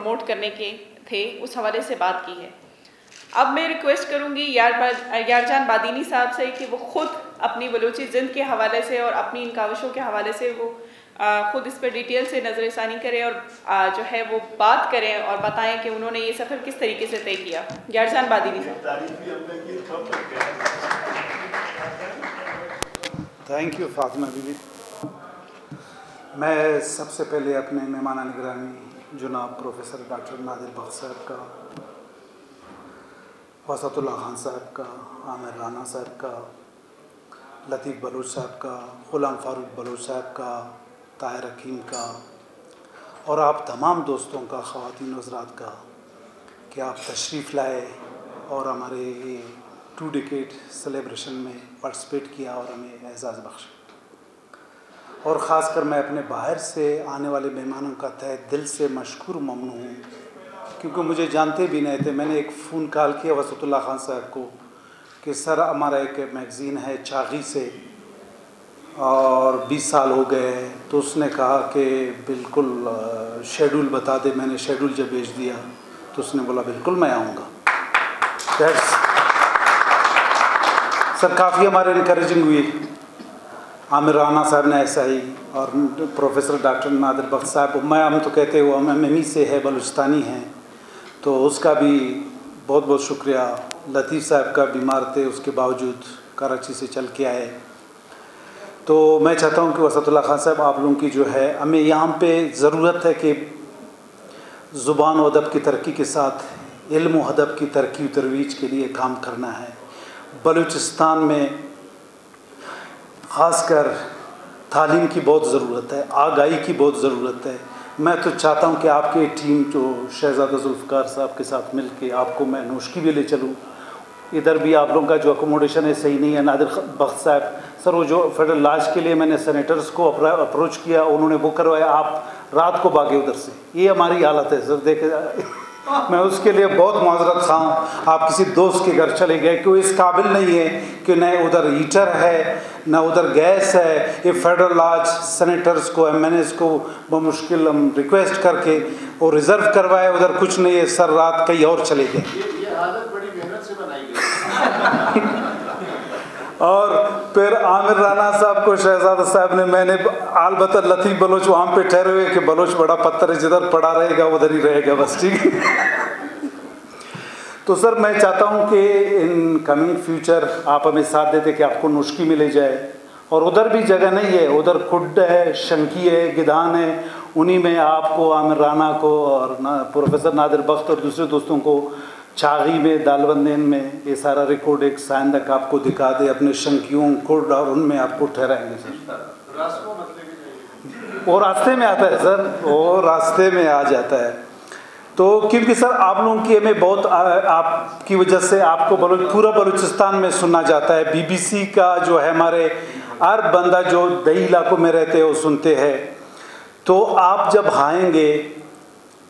Promote करने के थे, उस हवाले से बात की है। अब मैं रिक्वेस्ट करूंगी यारजान बादीनी साहब से कि वो खुद अपनी बलूची ज़िंद के हवाले से और अपनी इन काविशों के हवाले से वो खुद इस पर डिटेल से नज़रसानी करें और जो है वो बात करें और बताएं कि उन्होंने ये सफ़र किस तरीके से तय किया। यारजान बादीनी साहब। थैंक यू फातिमा बीबी। मैं सबसे पहले अपने मेहमान निगरानी जनाब प्रोफेसर डॉक्टर नादिर बख्श साहब का, वसतुल्लाह खान साहब का, आमिर राना साहब का, लतीफ़ बलोच साहब का, ग़ुलाम फ़ारूक बलोच साहब का, ताहिर हकीम का और आप तमाम दोस्तों का, ख़वातीन हज़रात का कि आप तशरीफ़ लाए और हमारे 2 डिकेड सेलिब्रेशन में पार्टिसिपेट किया और हमें एज़ाज़ बख्शा। और ख़ासकर मैं अपने बाहर से आने वाले मेहमानों का तहे दिल से मशकूर ममनून हूँ, क्योंकि मुझे जानते भी नहीं थे। मैंने एक फ़ोन कॉल किया वसतुल्लाह खान साहब को कि सर हमारा एक मैगज़ीन है चागी से और 20 साल हो गए, तो उसने कहा कि बिल्कुल शेड्यूल बता दे। मैंने शेड्यूल जब भेज दिया तो उसने बोला बिल्कुल मैं आऊँगा। सर काफ़ी हमारे इनकरेजिंग हुई। आमिर राना साहब ने ऐसा ही, और प्रोफेसर डॉक्टर नादिर बख्श साहब, हम तो कहते हैं वो हम से है, बलूचिस्तानी हैं, तो उसका भी बहुत बहुत शुक्रिया। लतीफ़ साहब का बीमार थे, उसके बावजूद कराची से चल के आए। तो मैं चाहता हूँ कि वसतुल्लाह खान साहब आप लोगों की जो है, हमें यहाँ पे ज़रूरत है कि ज़ुबान व अदब की तरक्की के साथ इल्म व अदब की तरक्की व तरवीज के लिए काम करना है। बलूचिस्तान में ख़ासकर तालीम की बहुत ज़रूरत है, आगाही की बहुत ज़रूरत है। मैं तो चाहता हूँ कि आपकी टीम जो शहज़ादा जुल्फ़िकार साहब के साथ मिल के आपको मैं नोशकी भी ले चलूँ। इधर भी आप लोगों का जो अकोमोडेशन है सही नहीं है। नादिर बख्श साहब सर, वो जो फेडरल लॉज के लिए मैंने सेनेटर्स को अप्रोच किया, उन्होंने बुक करवाया, आप रात को भागे उधर से। ये हमारी हालत है सर, देखे मैं उसके लिए बहुत माजरत खा हूँ। आप किसी दोस्त के घर चले गए कि वो इस काबिल नहीं है कि न उधर हीटर है न उधर गैस है। ये फेडरल लॉज सेनेटर्स को, MNAs को बमुश्किल हम रिक्वेस्ट करके वो रिज़र्व करवाए, उधर कुछ नहीं है सर, रात कहीं और चले गए। ये हालत बड़ी मेहनत से बनाई गई। और फिर आमिर राना साहब को शहजादा साहब ने, मैंने अलबत्ता लतीफ़ बलोच वहाँ पे ठहरे हुए कि बलोच बड़ा पत्थर है, जिधर पड़ा रहेगा उधर ही रहेगा बस, ठीक है। तो सर मैं चाहता हूँ कि इन कमिंग फ्यूचर आप हमें साथ देते कि आपको नुस्खी मिले जाए। और उधर भी जगह नहीं है, उधर खुड है, शंकी है, गिदान है, उन्हीं में आपको, आमिर राना को और प्रोफेसर नादिर बख्श और दूसरे दोस्तों को चागी में, दालबंदेन में ये सारा रिकॉर्ड एक साइन तक आपको दिखा दे, अपने शंकियों खुड और उनमें आपको ठहराएंगे सर। वो रास्ते में आता है सर, वो रास्ते में आ जाता है। तो क्योंकि सर आप लोगों की हमें बहुत आपकी वजह से आपको पूरा बलूचिस्तान में सुना जाता है। BBC का जो है, हमारे हर बंदा जो दही इलाकों में रहते हैं वो सुनते हैं। तो आप जब आएंगे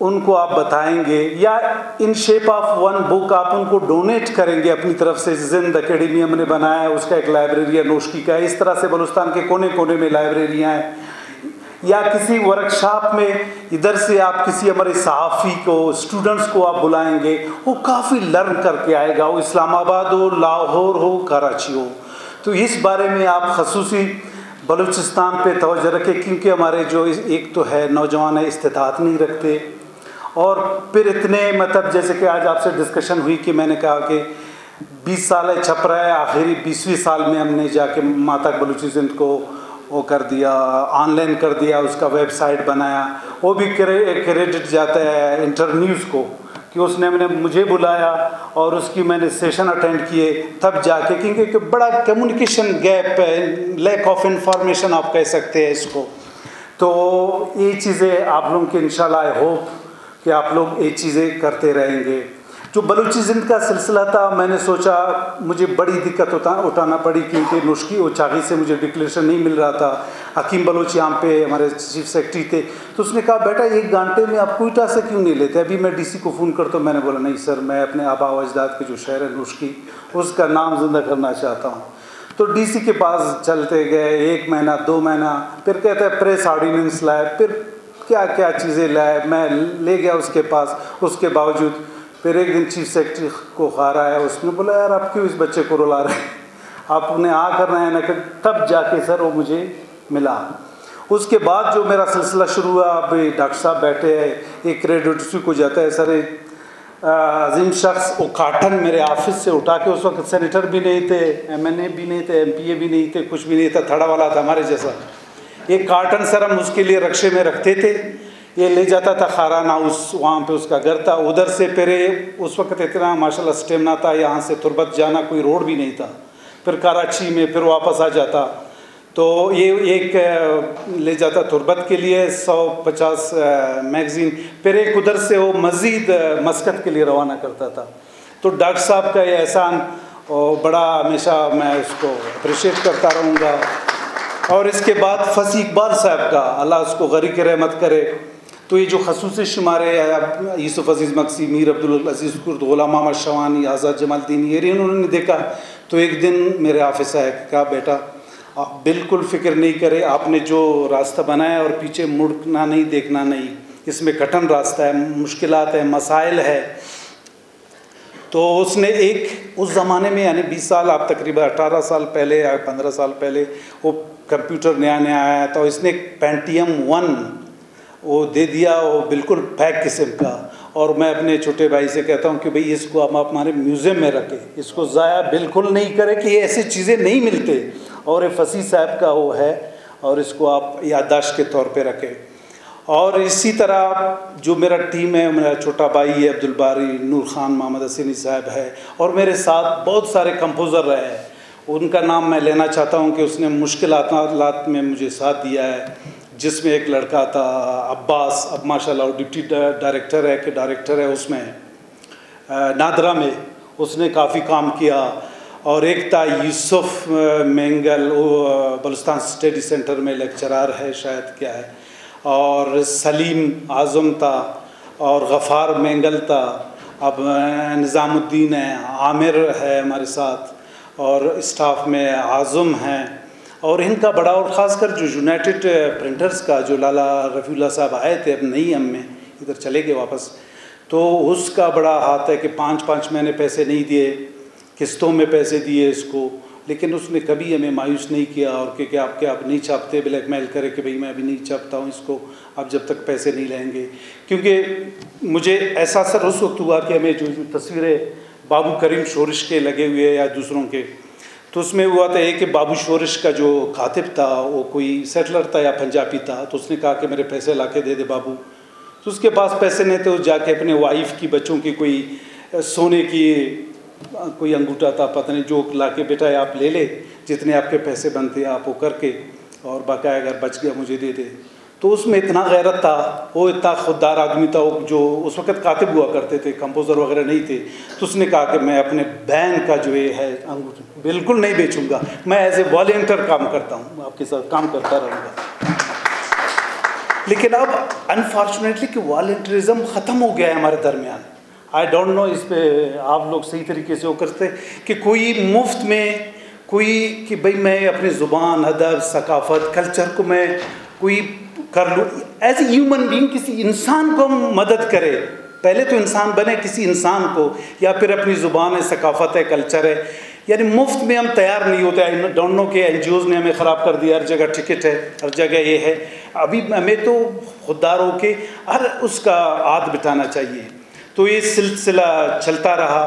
उनको आप बताएंगे, या in shape of one book आप उनको डोनेट करेंगे अपनी तरफ से। जिंद अकेडमी हमने बनाया है, उसका एक लाइब्रेरी है नोशकी का। इस तरह से बलूचिस्तान के कोने कोने में लाइब्रेरियाँ हैं। या किसी वर्कशॉप में इधर से आप किसी हमारे सहाफ़ी को, स्टूडेंट्स को आप बुलाएंगे, वो काफ़ी लर्न करके आएगा, वो इस्लामाबाद हो, लाहौर हो, कराची हो। तो इस बारे में आप खसूसी बलूचिस्तान पे तवज्जो रखें, क्योंकि हमारे जो एक तो है नौजवान है, इस्तिताअत नहीं रखते, और फिर इतने मतलब जैसे कि आज आपसे डिस्कशन हुई कि मैंने कहा कि 20 साल है छप रहा है, आखिरी 20वीं साल में हमने जाके माता बलूची ज़िंद को वो कर दिया, ऑनलाइन कर दिया, उसका वेबसाइट बनाया। वो भी क्रेडिट जाता है इंटरन्यूज़ को कि उसने मुझे बुलाया और उसकी मैंने सेशन अटेंड किए, तब जाके, क्योंकि बड़ा कम्युनिकेशन गैप है, लैक ऑफ इंफॉर्मेशन आप कह सकते हैं इसको। तो ये चीज़ें आप लोगों के इंशाल्लाह आई होप कि आप लोग ये चीज़ें करते रहेंगे। जो बलूची ज़िंद का सिलसिला था, मैंने सोचा मुझे बड़ी दिक्कत उठाना पड़ी, क्योंकि नुस्खी और चागी से मुझे डिक्लेरेशन नहीं मिल रहा था। हकीम बलोच यहाँ पे हमारे चीफ सेक्रेटरी थे, तो उसने कहा बेटा 1 घंटे में आप कोयटा से क्यों नहीं लेते? अभी मैं DC को फ़ोन करता हूँ। मैंने बोला नहीं सर, मैं अपने आबा व अजदाद के जो शहर है नुस्खी, उसका नाम ज़िंदा करना चाहता हूँ। तो DC के पास चलते गए, 1 महीना 2 महीना, फिर कहते हैं प्रेस ऑर्डिनेंस लाए, फिर क्या क्या चीज़ें लाए, मैं ले गया उसके पास। उसके बावजूद फिर एक दिन चीफ सेक्रेटरी को खार आया, उसने बोला यार आप क्यों इस बच्चे को रुला रहे हैं, आपने करना है ना कर। तब जाके सर वो मुझे मिला। उसके बाद जो मेरा सिलसिला शुरू हुआ, अभी डॉक्टर साहब बैठे हैं, एक क्रेडिट को जाता है सर, एक अजीम शख्स वो कार्टन मेरे ऑफिस से उठा के, उस वक्त सेनेटर भी नहीं थे, MNA भी नहीं थे, MPA भी नहीं थे, कुछ भी नहीं था, थड़ा वाला था हमारे जैसा। एक कार्टन सर हम उसके लिए रक्शे में रखते थे, ये ले जाता था खारान हाउस, वहाँ पे उसका घर था। उधर से फिर उस वक्त इतना माशाल्लाह स्टेमिना था, यहाँ से तुरबत जाना कोई रोड भी नहीं था, फिर कराची में फिर वापस आ जाता। तो ये एक ले जाता तुरबत के लिए 150 मैगज़ीन, फिर एक उधर से वो मज़ीद मस्कत के लिए रवाना करता था। तो डॉक्टर साहब का ये एहसान बड़ा हमेशा मैं उसको अप्रिशिएट करता रहूँगा। और इसके बाद फसी इकबाल साहब का, अल्लाह उसको गरीक रहमत करे, तो ये जो खसूसी शुमारे यूसुफ अजीज़ मक्सी, मीर अब्दुल अजीज़ कुर्द, गुलाम मोहम्मद शवानी, आज़ाद जमालुद्दीन, ये उन्होंने देखा। तो एक दिन मेरे ऑफिस आया, कहा बेटा आप बिल्कुल फ़िक्र नहीं करें, आपने जो रास्ता बनाया और पीछे मुड़ना नहीं, देखना नहीं, इसमें कठिन रास्ता है, मुश्किलात है, मसाइल है। तो उसने एक उस ज़माने में यानी 20 साल, आप तकरीबन 18 साल पहले या 15 साल पहले वो कंप्यूटर नया नया आया, तो इसने एक पेंटियम 1 वो दे दिया, वो बिल्कुल पैक किस्म का। और मैं अपने छोटे भाई से कहता हूँ कि भाई इसको हम हमारे म्यूज़ियम में रखें, इसको ज़ाया बिल्कुल नहीं करें कि ये ऐसी चीज़ें नहीं मिलते। और ये फसी साहब का वो है, और इसको आप याददाश्त के तौर पे रखें। और इसी तरह जो मेरा टीम है, मेरा छोटा भाई है अब्दुल बारी, नूर खान, मोहम्मद हसीनी साहब है, और मेरे साथ बहुत सारे कंपोज़र रहे हैं। उनका नाम मैं लेना चाहता हूँ कि उसने मुश्किलात में मुझे साथ दिया है, जिसमें एक लड़का था अब्बास, अब माशाल्लाह वो डिप्टी डायरेक्टर है कि डायरेक्टर है उसमें नादरा में, उसने काफ़ी काम किया। और एक था यूसुफ मेंगल, वो बलुस्तान स्टडी सेंटर में लेक्चरार है शायद, क्या है। और सलीम आज़म था, और गफ़ार मेंगल था, अब निज़ामुद्दीन है, आमिर है हमारे साथ, और स्टाफ में आज़म हैं। और इनका बड़ा, और ख़ासकर जो यूनाइटेड प्रिंटर्स का जो लाला रफ़ीउल्लाह साहब आए थे अब नई में, इधर चले गए वापस, तो उसका बड़ा हाथ है कि 5-5 महीने पैसे नहीं दिए, किस्तों में पैसे दिए इसको, लेकिन उसने कभी हमें मायूस नहीं किया। और कि आप नहीं छापते, ब्लैकमेल करे कि भाई मैं अभी नहीं छापता हूँ इसको, आप जब तक पैसे नहीं लेंगे। क्योंकि मुझे ऐसा असर उस वक्त हुआ कि हमें जो तस्वीरें बाबू करीम शोरिश के लगे हुए या दूसरों के, तो उसमें हुआ था एक कि बाबू शोरिश का जो कातिब था वो कोई सेटलर था या पंजाबी था, तो उसने कहा कि मेरे पैसे ला के दे दे बाबू। तो उसके पास पैसे नहीं थे, तो जाके अपने वाइफ की, बच्चों की कोई सोने की कोई अंगूठा था पता नहीं, जो ला के बेटा आप ले ले, जितने आपके पैसे बनते आप वो करके, और बाकाया अगर बच गया मुझे दे दे। तो उसमें इतना गैरत था, वो इतना खुददार आदमी था, वो जो उस वक्त कातिब हुआ करते थे, कंपोज़र वगैरह नहीं थे। तो उसने कहा कि मैं अपने बहन का जो ये है अंगूठा बिल्कुल नहीं बेचूंगा, मैं एज ए वॉलंटियर काम करता हूँ, आपके साथ काम करता रहूँगा। लेकिन अब अनफॉर्चुनेटली कि वॉलंटियरिज्म ख़त्म हो गया है हमारे दरमियान। आई डोंट नो इस पर आप लोग सही तरीके से वो करते कि कोई मुफ्त में कोई कि भाई मैं अपनी ज़ुबान, अदब, सकाफ़त, कल्चर को मैं कोई कर लूँ, एज ए ह्यूमन बीइंग किसी इंसान को मदद करे। पहले तो इंसान बने किसी इंसान को, या फिर अपनी ज़ुबान है, सकाफ़त है, कल्चर है, यानी मुफ्त में हम तैयार नहीं होते। आई डोंट नो कि NGOs ने हमें ख़राब कर दिया, हर जगह टिकट है, हर जगह ये है। अभी हमें तो खुददार हो के हर उसका आद बिठाना चाहिए। तो ये सिलसिला चलता रहा।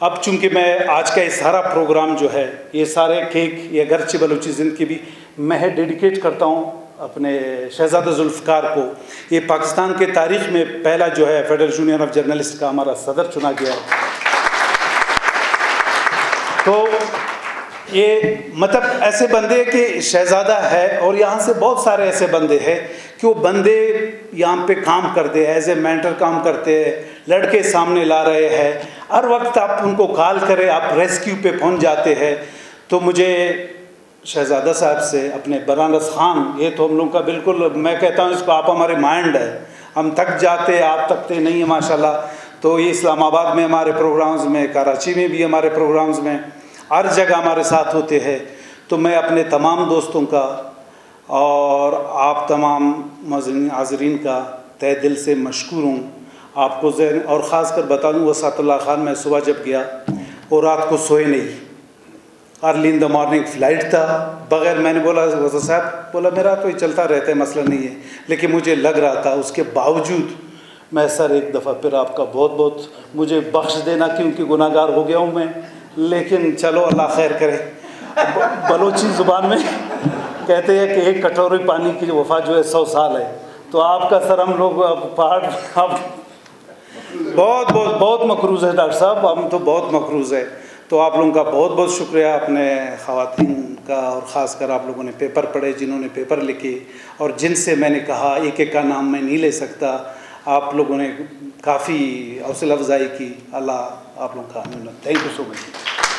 अब चूँकि मैं आज का ये सारा प्रोग्राम जो है, ये सारे केक, ये अगरचे बलूची ज़िंदगी भी मैं डेडिकेट करता हूँ अपने शहज़ादा जुल्फ़कार को। ये पाकिस्तान के तारीख़ में पहला जो है फेडरल यूनियन ऑफ जर्नलिस्ट का हमारा सदर चुना गया है। तो ये मतलब ऐसे बंदे कि शहज़ादा है, और यहाँ से बहुत सारे ऐसे बंदे हैं कि वो बंदे यहाँ पे काम करते हैं, एज ए मेंटर काम करते हैं, लड़के सामने ला रहे हैं, हर वक्त आप उनको कॉल करें, आप रेस्क्यू पे पहुँच जाते हैं। तो मुझे शहज़ादा साहब से, अपने बनारस खान, ये तो हम लोग का बिल्कुल, मैं कहता हूँ इसको आप हमारे माइंड है, हम थक जाते, आप थकते नहीं है माशाल्लाह। तो ये इस्लामाबाद में हमारे प्रोग्राम्स में, कराची में भी हमारे प्रोग्राम्स में, हर जगह हमारे साथ होते हैं। तो मैं अपने तमाम दोस्तों का और आप तमाम हाज़रीन का तहे दिल से मशकूर हूँ। आपको और ख़ास कर बता दूँ वसातुल्लाह खान, मैं सुबह जब गया और रात को सोए नहीं, early in the morning flight था, बग़ैर मैंने बोला वज़ीर साहब, बोला मेरा तो ये चलता रहता है, मसला नहीं है, लेकिन मुझे लग रहा था। उसके बावजूद मैं सर एक दफ़ा फिर आपका बहुत बहुत मुझे बख्श देना, क्योंकि गुनाहगार हो गया हूँ मैं, लेकिन चलो अल्लाह खैर करे। बलोची ज़ुबान में कहते हैं कि एक कटोरी पानी की वफ़ा जो है 100 साल है। तो आपका सर हम लोग पहाड़ आप बहुत मकरूज़ है डॉक्टर साहब, हम तो बहुत मकरूज़ है। तो आप लोगों का बहुत बहुत शुक्रिया, अपने ख़वातीन का, और ख़ास कर आप लोगों ने पेपर पढ़े, जिन्होंने पेपर लिखे, और जिनसे मैंने कहा एक एक का नाम मैं नहीं ले सकता, आप लोगों ने काफ़ी हौसला अफजाई की। अल्लाह आप लोगों का थैंक यू सो मच।